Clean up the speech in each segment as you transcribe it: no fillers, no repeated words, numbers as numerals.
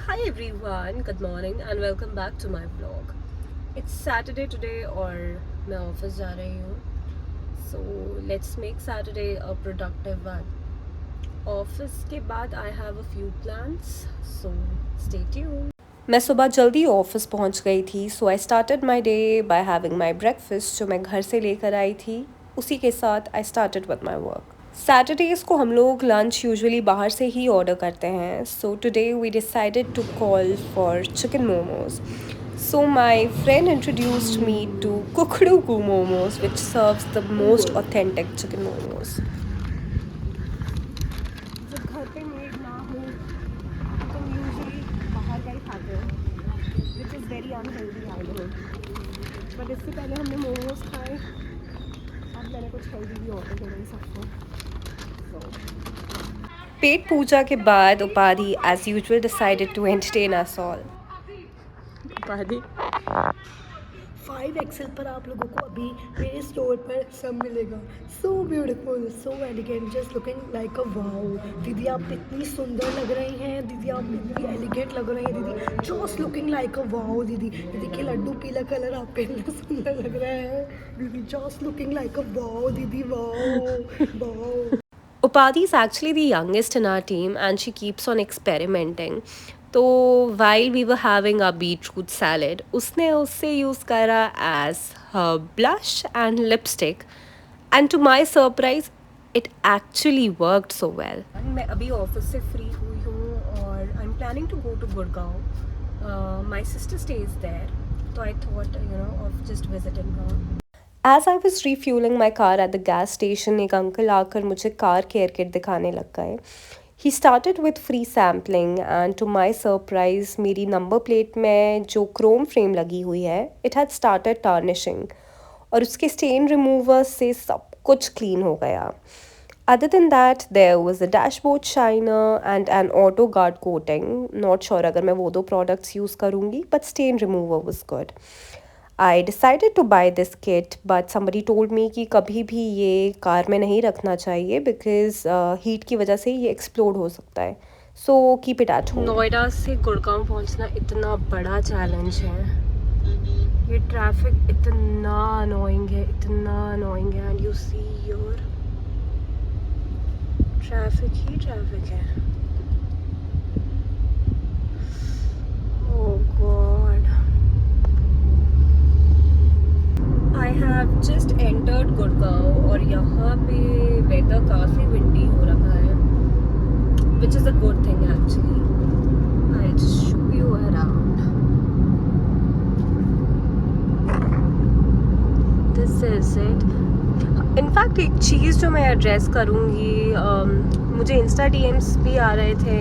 Hi everyone, good morning and welcome back to my vlog. It's Saturday today और मैं office जा रही हूँ. So let's make Saturday a productive one. Office के बाद I have a few plans, so stay tuned. मैं सुबह जल्दी ऑफिस पहुँच गई थी, so I started my day by having my breakfast जो मैं घर से लेकर आई थी. उसी के साथ I started with my work. Saturdays को हम लोग लंच यूजुअली बाहर से ही ऑर्डर करते हैं. So today we decided to call for chicken momos. So my friend introduced me to Kukdu momos which serves the most authentic chicken momos. जब घर पे मेड ना हो तो तुम यूजुअली बाहर का ही खाते हो which is very unhealthy I know. But इससे पहले हमने मोमोज खाए, अब मैंने कुछ हेल्दी भी ऑर्डर करें सबको. पेट पूजा के बाद Upadhi as usual decided to entertain us all. Upadhi 5XL पर आप लोगों को अभी मेरे स्टोर पर सब मिलेगा. So beautiful, so elegant, just looking like a wow. दीदी आप इतनी सुंदर लग रही हैं, दीदी आप इतनी एलिगेंट लग रही हैं, दीदी just looking like a wow. दीदी दीदी के लड्डू पीला कलर आप पे इतना सुंदर लग रहा है. Didi just looking like a wow. Didi wow wow. Upadhi is actually the youngest in our team and she keeps on experimenting. तो while we were having our beetroot salad, उसने उससे यूज़ करा as her blush and lipstick and to my surprise it actually worked so well. मैं अभी office से free हुई हूँ और I am planning to go to Gurgaon. My sister stays there, तो I thought of just visiting her. As I was refueling my car at the gas station, एक uncle आकर मुझे कार केयर किट दिखाने लग गए. He started with free sampling and to my surprise मेरी number plate में जो Chrome frame लगी हुई है it had started tarnishing और उसके स्टेन रिमूवर से सब कुछ क्लीन हो गया. Other than that, there was a dashboard shiner and an auto guard coating. Not sure अगर मैं वो दो products use करूँगी, but stain remover was good. I decided to buy this kit, but somebody told me कि कभी भी ये car में नहीं रखना चाहिए because हीट की वजह से ये एक्सप्लोड हो सकता है. So keep it at home. Noida से गुड़गांव पहुंचना इतना बड़ा चैलेंज है. ये ट्रैफिक इतना अनोइंग है, इतना अनोइंग है. And you see your traffic ही ट्रैफिक है. Oh god. I have just entered Gurgaon और यहाँ पे वेदर काफ़ी विंडी हो रखा है, which is a good thing actually. I'll just show you around. This is it. In fact एक चीज़ जो मैं एड्रेस करूँगी, मुझे इंस्टा DMs भी आ रहे थे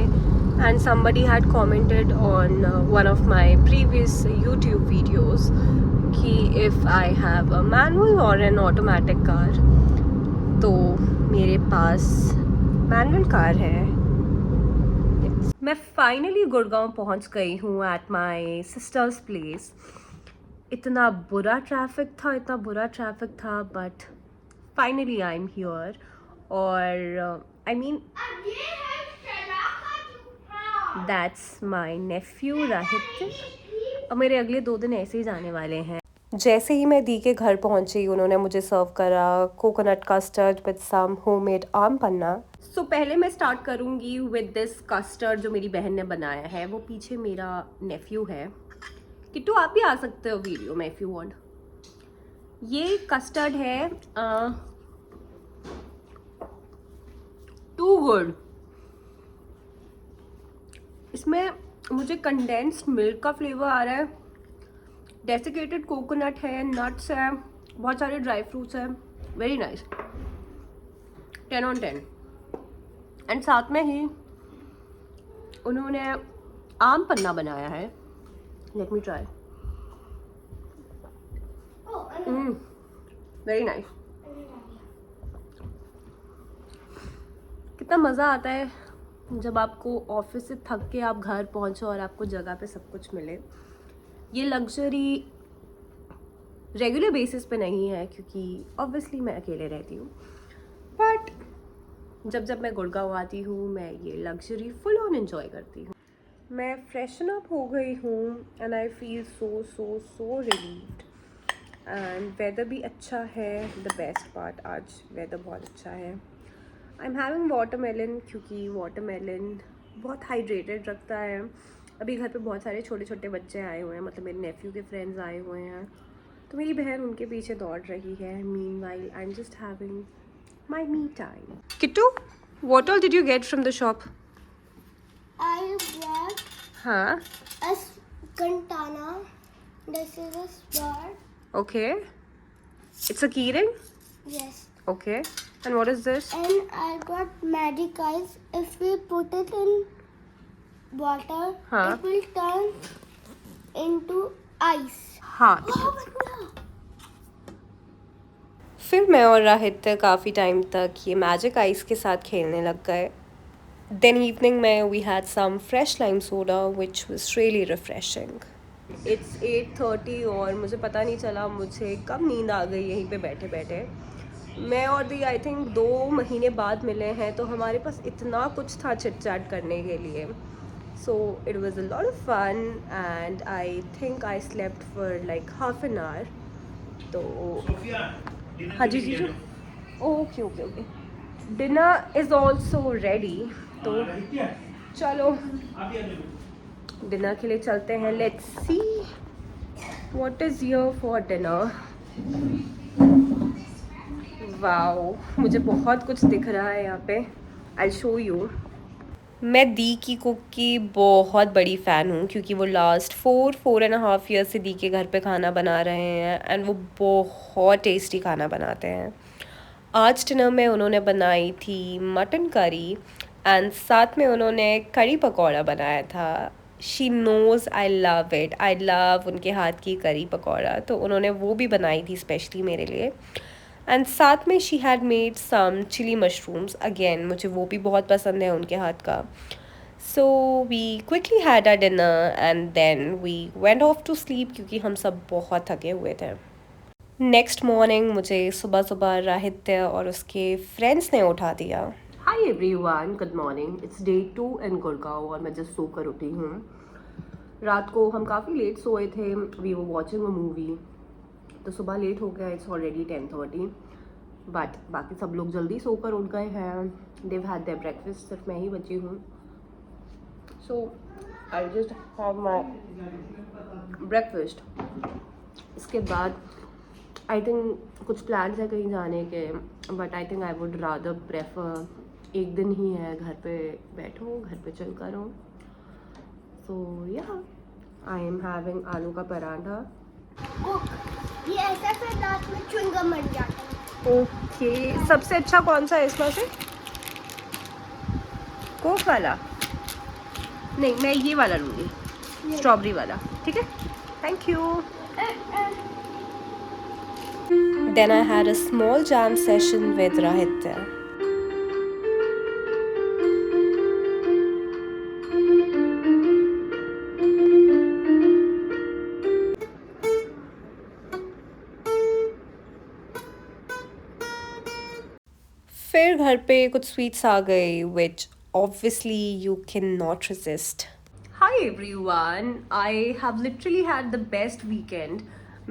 and somebody had commented on one of my previous YouTube videos कि if I have a manual or an automatic car, तो मेरे पास मैनुअल कार है. मैं फाइनली गुड़गांव पहुंच गई हूँ एट माई सिस्टर्स प्लेस. इतना बुरा ट्रैफिक था but finally I am here. और I mean that's my nephew Rahit. और मेरे अगले 2 दिन ऐसे ही जाने वाले हैं. जैसे ही मैं दी के घर पहुंची उन्होंने मुझे सर्व करा coconut custard with some homemade aam panna. सो पहले मैं स्टार्ट करूंगी विद दिस कस्टर्ड जो मेरी बहन ने बनाया है. वो पीछे मेरा नेफ्यू है. किट्टू आप भी आ सकते हो वीडियो में इफ यू वांट. ये कस्टर्ड है टू गुड. इसमें मुझे कंडेंस्ड मिल्क का फ्लेवर आ रहा है, डेसिकेटेड कोकोनट है, नट्स है, बहुत सारे ड्राई फ्रूट्स हैं. Very nice, 10 on 10. एंड साथ में ही उन्होंने आम पन्ना बनाया है. Let me try. Very nice. कितना मज़ा आता है जब आपको ऑफिस से थक के आप घर पहुंचो और आपको जगह पे सब कुछ मिले. ये लग्जरी रेगुलर बेसिस पे नहीं है क्योंकि ऑब्वियसली मैं अकेले रहती हूँ, बट जब मैं गुड़गांव आती हूँ मैं ये लग्जरी फुल ऑन एंजॉय करती हूँ. मैं फ्रेशन अप हो गई हूँ and I feel so relieved and weather भी अच्छा है. द बेस्ट पार्ट, आज वेदर बहुत अच्छा है. आई एम हैविंग वाटरमेलन क्योंकि वाटरमेलन बहुत हाइड्रेटेड रखता है. अभी घर पे बहुत सारे छोटे छोटे बच्चे आए हुए हैं, मतलब मेरे नेफ्यू के फ्रेंड्स आए हुए हैं, तो मेरी बहन उनके पीछे दौड़ रही है. Meanwhile I am just having my me time. Kittu, what all did you get from the shop? I bought हाँ. a katana. This is a sword. Okay. It's a keyring? Yes. Okay. And what is this? And I got magic eyes. If we put it in water, Huh. it will turn into ice. हाँ. Wow, Vandana. फिर मैं और राहित काफ़ी time तक ये magic ice के साथ खेलने लग गए. देन इवनिंग में we had some fresh lime soda which was really refreshing. It's 8:30 और मुझे पता नहीं चला मुझे कब नींद आ गई यहीं पे बैठे बैठे. मैं और दी आई थिंक 2 महीने बाद मिले हैं, तो हमारे पास इतना कुछ था चिट चैट करने के लिए. So it was a lot of fun and I think I slept for like half an hour. तो हाँ जी जीजू. Okay okay okay. Dinner is also ready, तो चलो डिनर के लिए चलते हैं. Let's see what is here for dinner. Wow, मुझे बहुत कुछ दिख रहा है यहाँ पे. I show you. मैं दी की कुक की बहुत बड़ी फ़ैन हूँ क्योंकि वो लास्ट 4.5 ईयर से दी के घर पे खाना बना रहे हैं एंड वो बहुत टेस्टी खाना बनाते हैं. आज डिनर में उन्होंने बनाई थी मटन करी एंड साथ में उन्होंने करी पकौड़ा बनाया था. She knows I love it. I love उनके हाथ की करी पकौड़ा, तो उन्होंने वो भी बनाई थी स्पेशली मेरे लिए. एंड साथ में she had made some chilli mushrooms. Again मुझे वो भी बहुत पसंद है उनके हाथ का. So we quickly had a dinner and then we went off to sleep क्योंकि हम सब बहुत थके हुए थे. नेक्स्ट मॉर्निंग मुझे सुबह सुबह राहित और उसके फ्रेंड्स ने उठा दिया. Hi everyone, good morning. It's day 2 इन गुड़गांव और मैं जस्ट सोकर उठी हूँ. रात को हम काफ़ी लेट सोए थे. We were watching a movie, तो सुबह लेट हो गया. इट्स ऑलरेडी 10:30 बट बाकी सब लोग जल्दी सोकर उठ गए हैं. They've had their breakfast. सिर्फ मैं ही बची हूँ. So I just have my breakfast. इसके बाद आई थिंक कुछ प्लान्स है कहीं जाने के, but I think I would rather prefer एक दिन ही है घर पे बैठो, घर पे चल करो. सो या आई एम हैविंग आलू का पराठा. ये ऐसा फिर रात में च्युइंगम बन जाता है. ओके. सबसे अच्छा कौन सा है इसमें से? कोक वाला? नहीं, मैं ये वाला लूँगी, स्ट्रॉबेरी वाला. ठीक है, thank you. Then I had a small jam session with Rahit. फिर घर पे कुछ स्वीट्स आ गए which obviously you cannot resist. Hi everyone, I have literally had the best weekend.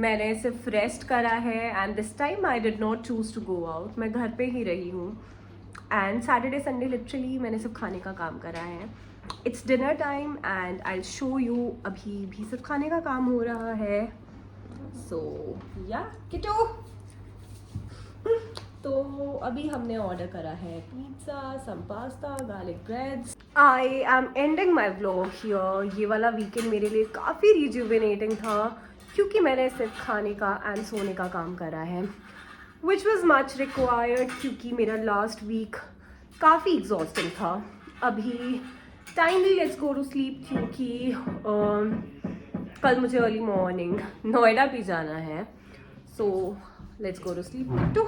मैंने सिर्फ रेस्ट करा है and this time I did not choose to go out. मैं घर पे ही रही हूँ एंड सैटरडे संडे लिटरली मैंने सिर्फ खाने का काम करा है. It's dinner time and I show you. अभी भी सिर्फ खाने का काम हो रहा है. सो या किटू. तो अभी हमने ऑर्डर करा है pizza, some pasta, garlic breads. I am ending my vlog here. ये वाला वीकेंड मेरे लिए काफ़ी रिजुविनेटिंग था क्योंकि मैंने सिर्फ खाने का एंड सोने का काम करा है विच वॉज मच रिक्वायर्ड क्योंकि मेरा लास्ट वीक काफ़ी एग्जॉस्टिंग था. अभी timely let's go to sleep क्योंकि कल मुझे अर्ली मॉर्निंग नोएडा भी जाना है. So let's go to sleep. To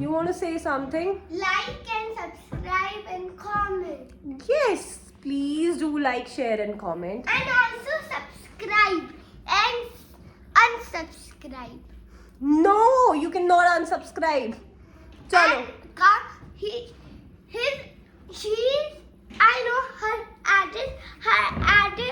you want to say something? Like and subscribe and comment. Yes, please do like, share and comment. And also subscribe and unsubscribe. No, you cannot unsubscribe. Chalo. And she's I know her address